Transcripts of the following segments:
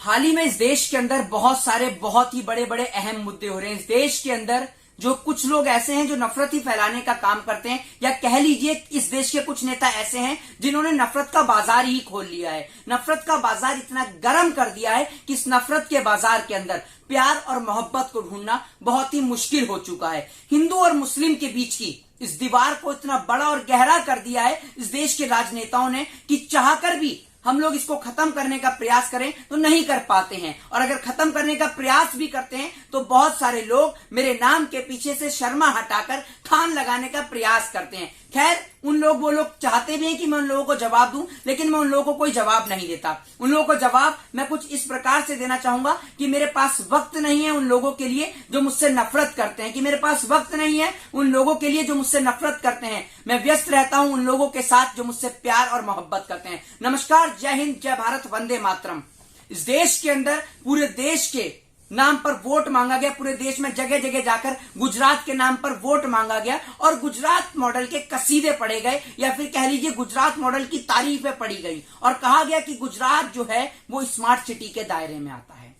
हाल ही में इस देश के अंदर बहुत सारे बहुत ही बड़े बड़े अहम मुद्दे हो रहे हैं। इस देश के अंदर जो कुछ लोग ऐसे हैं जो नफरत ही फैलाने का काम करते हैं, या कह लीजिए इस देश के कुछ नेता ऐसे हैं जिन्होंने नफरत का बाजार ही खोल लिया है। नफरत का बाजार इतना गर्म कर दिया है कि इस नफरत के बाजार के अंदर प्यार और मोहब्बत को ढूंढना बहुत ही मुश्किल हो चुका है। हिंदू और मुस्लिम के बीच की इस दीवार को इतना बड़ा और गहरा कर दिया है इस देश के राजनेताओं ने कि चाहकर भी हम लोग इसको खत्म करने का प्रयास करें तो नहीं कर पाते हैं, और अगर खत्म करने का प्रयास भी करते हैं तो बहुत सारे लोग मेरे नाम के पीछे से शर्मा हटाकर खान लगाने का प्रयास करते हैं। खैर, वो लोग चाहते भी हैं कि मैं उन लोगों को जवाब दूं, लेकिन मैं उन लोगों को कोई जवाब नहीं देता। उन लोगों को जवाब मैं कुछ इस प्रकार से देना चाहूंगा कि मेरे पास वक्त नहीं है उन लोगों के लिए जो मुझसे नफरत करते हैं, कि मेरे पास वक्त नहीं है उन लोगों के लिए जो मुझसे नफरत करते हैं। मैं व्यस्त रहता हूं उन लोगों के साथ जो मुझसे प्यार और मोहब्बत करते हैं। नमस्कार, जय हिंद, जय भारत, वंदे मातरम। इस देश के अंदर पूरे देश के नाम पर वोट मांगा गया, पूरे देश में जगह जगह जाकर गुजरात के नाम पर वोट मांगा गया और गुजरात मॉडल के कसीदे पढ़े गए, या फिर कह लीजिए गुजरात मॉडल की तारीफें पढ़ी गई और कहा गया कि गुजरात जो है वो स्मार्ट सिटी के दायरे में आता है।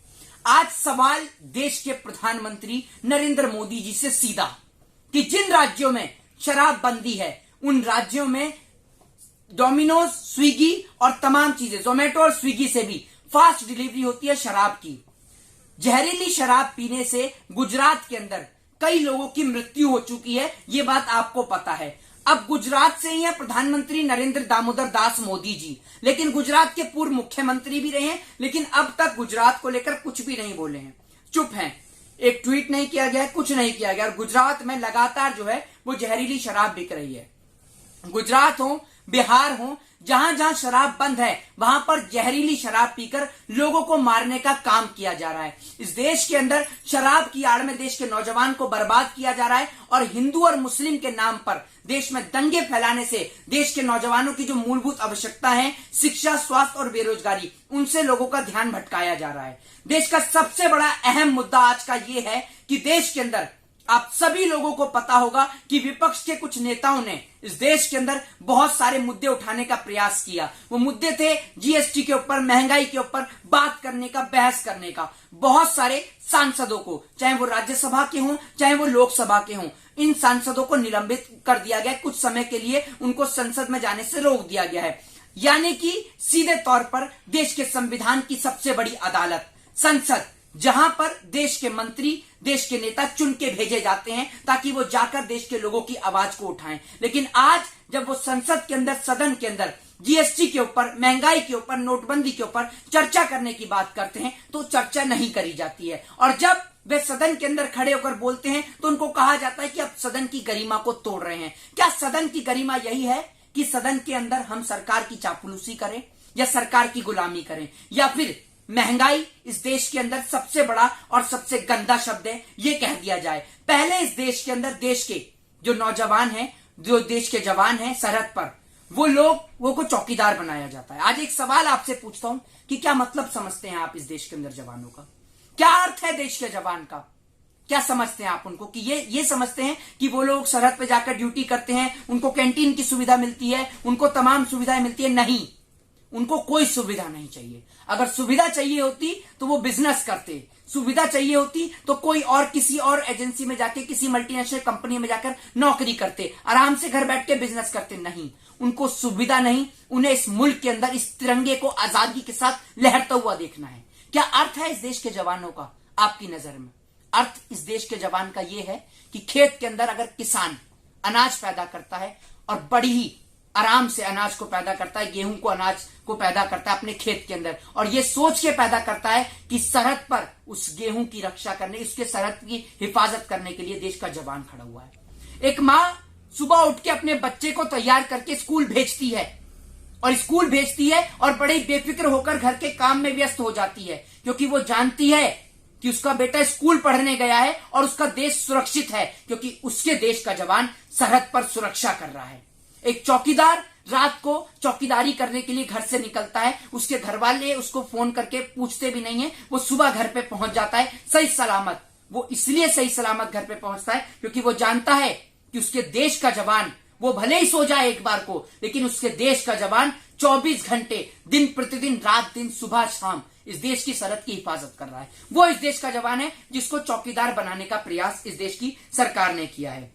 आज सवाल देश के प्रधानमंत्री नरेंद्र मोदी जी से सीधा कि जिन राज्यों में शराबबंदी है उन राज्यों में डोमिनोज, स्विगी और तमाम चीजें, जोमेटो और स्विगी से भी फास्ट डिलीवरी होती है शराब की। जहरीली शराब पीने से गुजरात के अंदर कई लोगों की मृत्यु हो चुकी है, ये बात आपको पता है। अब गुजरात से ही है प्रधानमंत्री नरेंद्र दामोदर दास मोदी जी, लेकिन गुजरात के पूर्व मुख्यमंत्री भी रहे हैं, लेकिन अब तक गुजरात को लेकर कुछ भी नहीं बोले हैं, चुप हैं। एक ट्वीट नहीं किया गया, कुछ नहीं किया गया, और गुजरात में लगातार जो है वो जहरीली शराब बिक रही है। गुजरात हो, बिहार हो, जहां जहां शराब बंद है वहां पर जहरीली शराब पीकर लोगों को मारने का काम किया जा रहा है। इस देश के अंदर शराब की आड़ में देश के नौजवान को बर्बाद किया जा रहा है, और हिंदू और मुस्लिम के नाम पर देश में दंगे फैलाने से देश के नौजवानों की जो मूलभूत आवश्यकता है, शिक्षा, स्वास्थ्य और बेरोजगारी, उनसे लोगों का ध्यान भटकाया जा रहा है। देश का सबसे बड़ा अहम मुद्दा आज का यह है कि देश के अंदर आप सभी लोगों को पता होगा कि विपक्ष के कुछ नेताओं ने इस देश के अंदर बहुत सारे मुद्दे उठाने का प्रयास किया। वो मुद्दे थे जीएसटी के ऊपर, महंगाई के ऊपर बात करने का, बहस करने का। बहुत सारे सांसदों को, चाहे वो राज्यसभा के हों चाहे वो लोकसभा के हों, इन सांसदों को निलंबित कर दिया गया। कुछ समय के लिए उनको संसद में जाने से रोक दिया गया है। यानी कि सीधे तौर पर देश के संविधान की सबसे बड़ी अदालत संसद, जहां पर देश के मंत्री, देश के नेता चुन के भेजे जाते हैं ताकि वो जाकर देश के लोगों की आवाज को उठाएं। लेकिन आज जब वो संसद के अंदर, सदन के अंदर जीएसटी के ऊपर, महंगाई के ऊपर, नोटबंदी के ऊपर चर्चा करने की बात करते हैं तो चर्चा नहीं करी जाती है, और जब वे सदन के अंदर खड़े होकर बोलते हैं तो उनको कहा जाता है कि आप सदन की गरिमा को तोड़ रहे हैं। क्या सदन की गरिमा यही है कि सदन के अंदर हम सरकार की चापलूसी करें या सरकार की गुलामी करें, या फिर महंगाई इस देश के अंदर सबसे बड़ा और सबसे गंदा शब्द है ये कह दिया जाए? पहले इस देश के अंदर देश के जो नौजवान हैं, जो देश के जवान हैं सरहद पर, वो को चौकीदार बनाया जाता है। आज एक सवाल आपसे पूछता हूं कि क्या मतलब समझते हैं आप इस देश के अंदर जवानों का? क्या अर्थ है देश के जवान का? क्या समझते हैं आप उनको? कि ये समझते हैं कि वो लोग सरहद पे जाकर ड्यूटी करते हैं, उनको कैंटीन की सुविधा मिलती है, उनको तमाम सुविधाएं मिलती है? नहीं, उनको कोई सुविधा नहीं चाहिए। अगर सुविधा चाहिए होती तो वो बिजनेस करते, सुविधा चाहिए होती तो कोई और किसी और एजेंसी में जाके, किसी मल्टीनेशनल कंपनी में जाकर नौकरी करते, आराम से घर बैठ के बिजनेस करते। नहीं, उनको सुविधा नहीं, उन्हें इस मुल्क के अंदर इस तिरंगे को आजादी के साथ लहरता हुआ देखना है। क्या अर्थ है इस देश के जवानों का आपकी नजर में? अर्थ इस देश के जवान का यह है कि खेत के अंदर अगर किसान अनाज पैदा करता है और बड़ी ही आराम से अनाज को पैदा करता है, गेहूं को, अनाज को पैदा करता है अपने खेत के अंदर, और ये सोच के पैदा करता है कि सरहद पर उस गेहूं की रक्षा करने, उसके सरहद की हिफाजत करने के लिए देश का जवान खड़ा हुआ है। एक माँ सुबह उठ के अपने बच्चे को तैयार करके स्कूल भेजती है, और बड़े बेफिक्र होकर घर के काम में व्यस्त हो जाती है, क्योंकि वो जानती है कि उसका बेटा स्कूल पढ़ने गया है और उसका देश सुरक्षित है, क्योंकि उसके देश का जवान सरहद पर सुरक्षा कर रहा है। एक चौकीदार रात को चौकीदारी करने के लिए घर से निकलता है, उसके घर वाले उसको फोन करके पूछते भी नहीं है, वो सुबह घर पे पहुंच जाता है सही सलामत। वो इसलिए सही सलामत घर पे पहुंचता है क्योंकि वो जानता है कि उसके देश का जवान, वो भले ही सो जाए एक बार को, लेकिन उसके देश का जवान 24 घंटे दिन प्रतिदिन, रात दिन, सुबह शाम इस देश की सरहद की हिफाजत कर रहा है, वो इस देश का जवान है जिसको चौकीदार बनाने का प्रयास इस देश की सरकार ने किया है।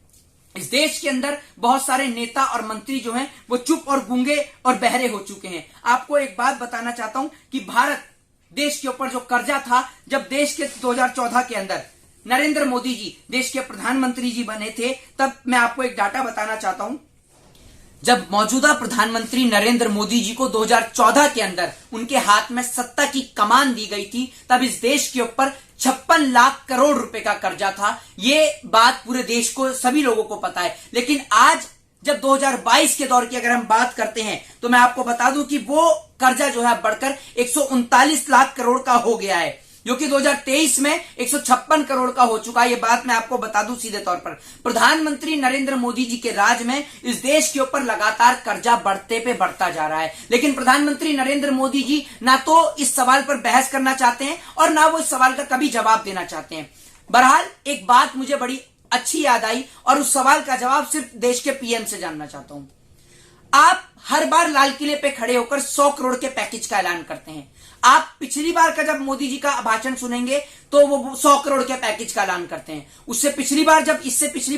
इस देश के अंदर बहुत सारे नेता और मंत्री जो हैं वो चुप और गूंगे और बहरे हो चुके हैं। आपको एक बात बताना चाहता हूं कि भारत देश के ऊपर जो कर्जा था, जब देश के 2014 के अंदर नरेंद्र मोदी जी देश के प्रधानमंत्री जी बने थे, तब मैं आपको एक डाटा बताना चाहता हूं। जब मौजूदा प्रधानमंत्री नरेंद्र मोदी जी को 2014 के अंदर उनके हाथ में सत्ता की कमान दी गई थी, तब इस देश के ऊपर 56 लाख करोड़ रुपए का कर्जा था। ये बात पूरे देश को, सभी लोगों को पता है। लेकिन आज जब 2022 के दौर की अगर हम बात करते हैं तो मैं आपको बता दूं कि वो कर्जा जो है बढ़कर 139 लाख करोड़ का हो गया है, जो कि 2023 में 156 करोड़ का हो चुका है। ये बात मैं आपको बता दूं सीधे तौर पर। प्रधानमंत्री नरेंद्र मोदी जी के राज में इस देश के ऊपर लगातार कर्जा बढ़ते पे बढ़ता जा रहा है, लेकिन प्रधानमंत्री नरेंद्र मोदी जी ना तो इस सवाल पर बहस करना चाहते हैं और ना वो इस सवाल का कभी जवाब देना चाहते हैं। बहरहाल एक बात मुझे बड़ी अच्छी याद आई और उस सवाल का जवाब सिर्फ देश के पीएम से जानना चाहता हूं। आप हर बार लाल किले पे खड़े होकर 100 करोड़ के पैकेज का ऐलान करते हैं। आप पिछली बार का जब मोदी जी का भाषण सुनेंगे तो वो 100 करोड़ के पैकेज का ऐलान करते हैं। इससे पिछली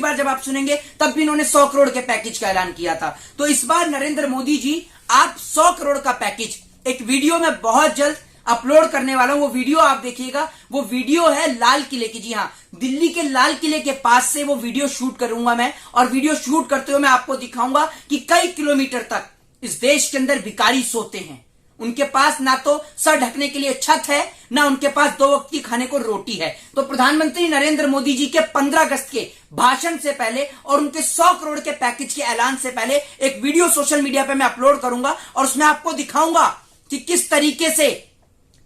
बार जब आप सुनेंगे तब भी इन्होंने 100 करोड़ के पैकेज का ऐलान किया था। तो इस बार नरेंद्र मोदी जी आप 100 करोड़ का पैकेज एक वीडियो में बहुत जल्द अपलोड करने वाला हूं। वो वीडियो आप देखिएगा, वो वीडियो है लाल किले की। जी हां, दिल्ली के लाल किले के पास से वो वीडियो शूट करूंगा मैं, और वीडियो शूट करते हुए मैं आपको दिखाऊंगा कि कई किलोमीटर तक इस देश के अंदर भिखारी सोते हैं। उनके पास ना तो सर ढकने के लिए छत है, ना उनके पास 2 वक्त की खाने को रोटी है। तो प्रधानमंत्री नरेंद्र मोदी जी के 15 अगस्त के भाषण से पहले और उनके 100 करोड़ के पैकेज के ऐलान से पहले एक वीडियो सोशल मीडिया पे मैं अपलोड करूंगा और उसमें आपको दिखाऊंगा कि किस तरीके से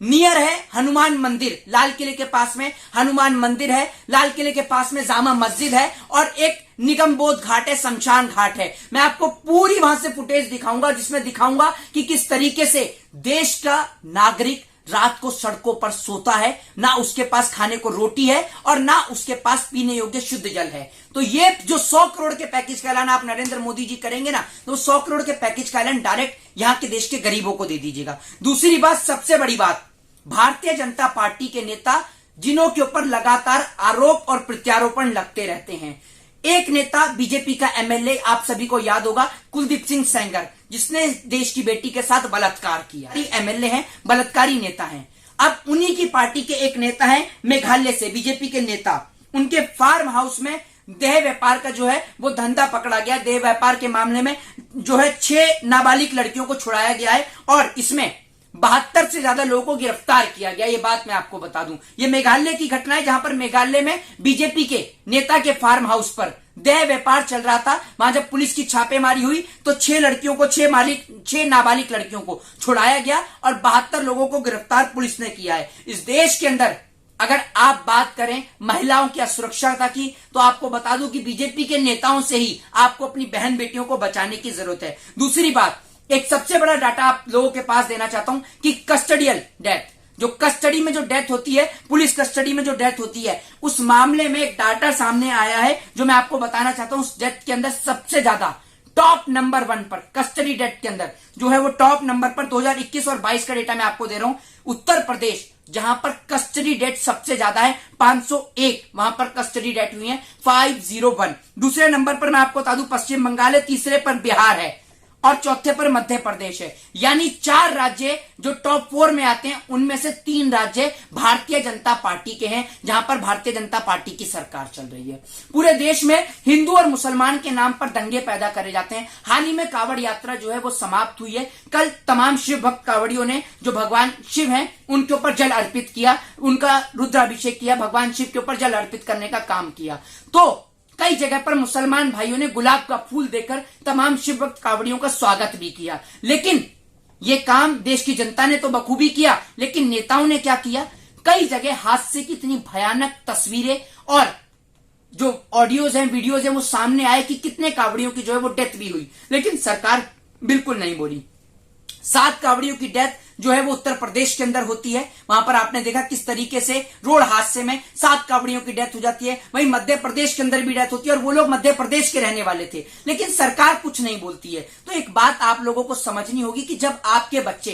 नियर है हनुमान मंदिर, लाल किले के पास में हनुमान मंदिर है, लाल किले के पास में जामा मस्जिद है और एक निगम बोध घाट है, शमशान घाट है। मैं आपको पूरी वहां से फुटेज दिखाऊंगा जिसमें दिखाऊंगा कि किस तरीके से देश का नागरिक रात को सड़कों पर सोता है, ना उसके पास खाने को रोटी है और ना उसके पास पीने योग्य शुद्ध जल है। तो ये जो 100 करोड़ के पैकेज का ऐलान आप नरेंद्र मोदी जी करेंगे ना, तो 100 करोड़ के पैकेज का ऐलान डायरेक्ट यहां के देश के गरीबों को दे दीजिएगा। दूसरी बात, सबसे बड़ी बात, भारतीय जनता पार्टी के नेता जिन्हों के ऊपर लगातार आरोप और प्रत्यारोपण लगते रहते हैं। एक नेता बीजेपी का एमएलए, आप सभी को याद होगा, कुलदीप सिंह सेंगर, जिसने देश की बेटी के साथ बलात्कार किया। एमएलए हैं, बलात्कारी नेता हैं। अब उन्हीं की पार्टी के एक नेता हैं मेघालय से, बीजेपी के नेता, उनके फार्म हाउस में देह व्यापार का जो है वो धंधा पकड़ा गया। देह व्यापार के मामले में जो है 6 नाबालिग लड़कियों को छुड़ाया गया है और इसमें 72 से ज्यादा लोगों को गिरफ्तार किया गया। ये बात मैं आपको बता दूं, ये मेघालय की घटना है, जहां पर मेघालय में बीजेपी के नेता के फार्म हाउस पर देह व्यापार चल रहा था। वहां जब पुलिस की छापेमारी हुई तो 6 नाबालिग लड़कियों को छुड़ाया गया और 72 लोगों को गिरफ्तार पुलिस ने किया है। इस देश के अंदर अगर आप बात करें महिलाओं की असुरक्षाता की, तो आपको बता दूं कि बीजेपी के नेताओं से ही आपको अपनी बहन बेटियों को बचाने की जरूरत है। दूसरी बात, एक सबसे बड़ा डाटा आप लोगों के पास देना चाहता हूं कि कस्टडियल डेथ, जो कस्टडी में जो डेथ होती है, पुलिस कस्टडी में जो डेथ होती है, उस मामले में एक डाटा सामने आया है जो मैं आपको बताना चाहता हूं। उस डेथ के अंदर सबसे ज्यादा टॉप नंबर 1 पर कस्टडी डेथ के अंदर जो है वो टॉप नंबर पर 2021 और 22 का डेटा मैं आपको दे रहा हूं। उत्तर प्रदेश, जहां पर कस्टडी डेथ सबसे ज्यादा है, 501 वहां पर कस्टडी डेथ हुई है, 501। दूसरे नंबर पर मैं आपको बता दूं पश्चिम बंगाल है, तीसरे पर बिहार है और चौथे पर मध्य प्रदेश है। यानी 4 राज्य जो टॉप 4 में आते हैं, उनमें से 3 राज्य भारतीय जनता पार्टी के हैं, जहां पर भारतीय जनता पार्टी की सरकार चल रही है। पूरे देश में हिंदू और मुसलमान के नाम पर दंगे पैदा करे जाते हैं। हाल ही में कावड़ यात्रा जो है वो समाप्त हुई है। कल तमाम शिव भक्त कावड़ियों ने, जो भगवान शिव हैं, उनके ऊपर जल अर्पित किया, उनका रुद्राभिषेक किया, भगवान शिव के ऊपर जल अर्पित करने का काम किया। तो कई जगह पर मुसलमान भाइयों ने गुलाब का फूल देकर तमाम शिव भक्त कावड़ियों का स्वागत भी किया। लेकिन ये काम देश की जनता ने तो बखूबी किया, लेकिन नेताओं ने क्या किया, कई जगह हादसे की इतनी भयानक तस्वीरें और जो ऑडियोज हैं, वीडियोज हैं, वो सामने आए कि कितने कावड़ियों की जो है वो डेथ भी हुई, लेकिन सरकार बिल्कुल नहीं बोली। 7 कावड़ियों की डेथ जो है वो उत्तर प्रदेश के अंदर होती है। वहां पर आपने देखा किस तरीके से रोड हादसे में 7 कावड़ियों की डेथ हो जाती है। वहीं मध्य प्रदेश के अंदर भी डेथ होती है और वो लोग मध्य प्रदेश के रहने वाले थे, लेकिन सरकार कुछ नहीं बोलती है। तो एक बात आप लोगों को समझनी होगी कि जब आपके बच्चे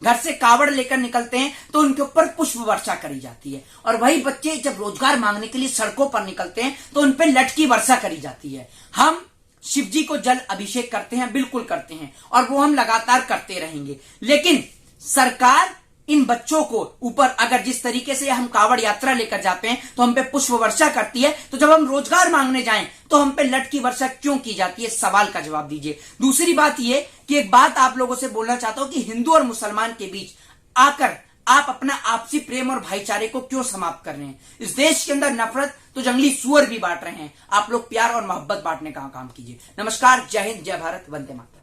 घर से कावड़ लेकर निकलते हैं तो उनके ऊपर पुष्प वर्षा करी जाती है, और वही बच्चे जब रोजगार मांगने के लिए सड़कों पर निकलते हैं तो उन पर लटकी वर्षा करी जाती है। हम शिव जी को जल अभिषेक करते हैं, बिल्कुल करते हैं, और वो हम लगातार करते रहेंगे। लेकिन सरकार इन बच्चों को ऊपर अगर जिस तरीके से हम कावड़ यात्रा लेकर जाते हैं तो हम पे पुष्प वर्षा करती है, तो जब हम रोजगार मांगने जाएं तो हम पे लटकी वर्षा क्यों की जाती है? सवाल का जवाब दीजिए। दूसरी बात यह कि एक बात आप लोगों से बोलना चाहता हूं कि हिंदू और मुसलमान के बीच आकर आप अपना आपसी प्रेम और भाईचारे को क्यों समाप्त कर रहे हैं? इस देश के अंदर नफरत तो जंगली सुअर भी बांट रहे हैं, आप लोग प्यार और मोहब्बत बांटने का काम कीजिए। नमस्कार, जय हिंद, जय भारत, वंदे मातरम।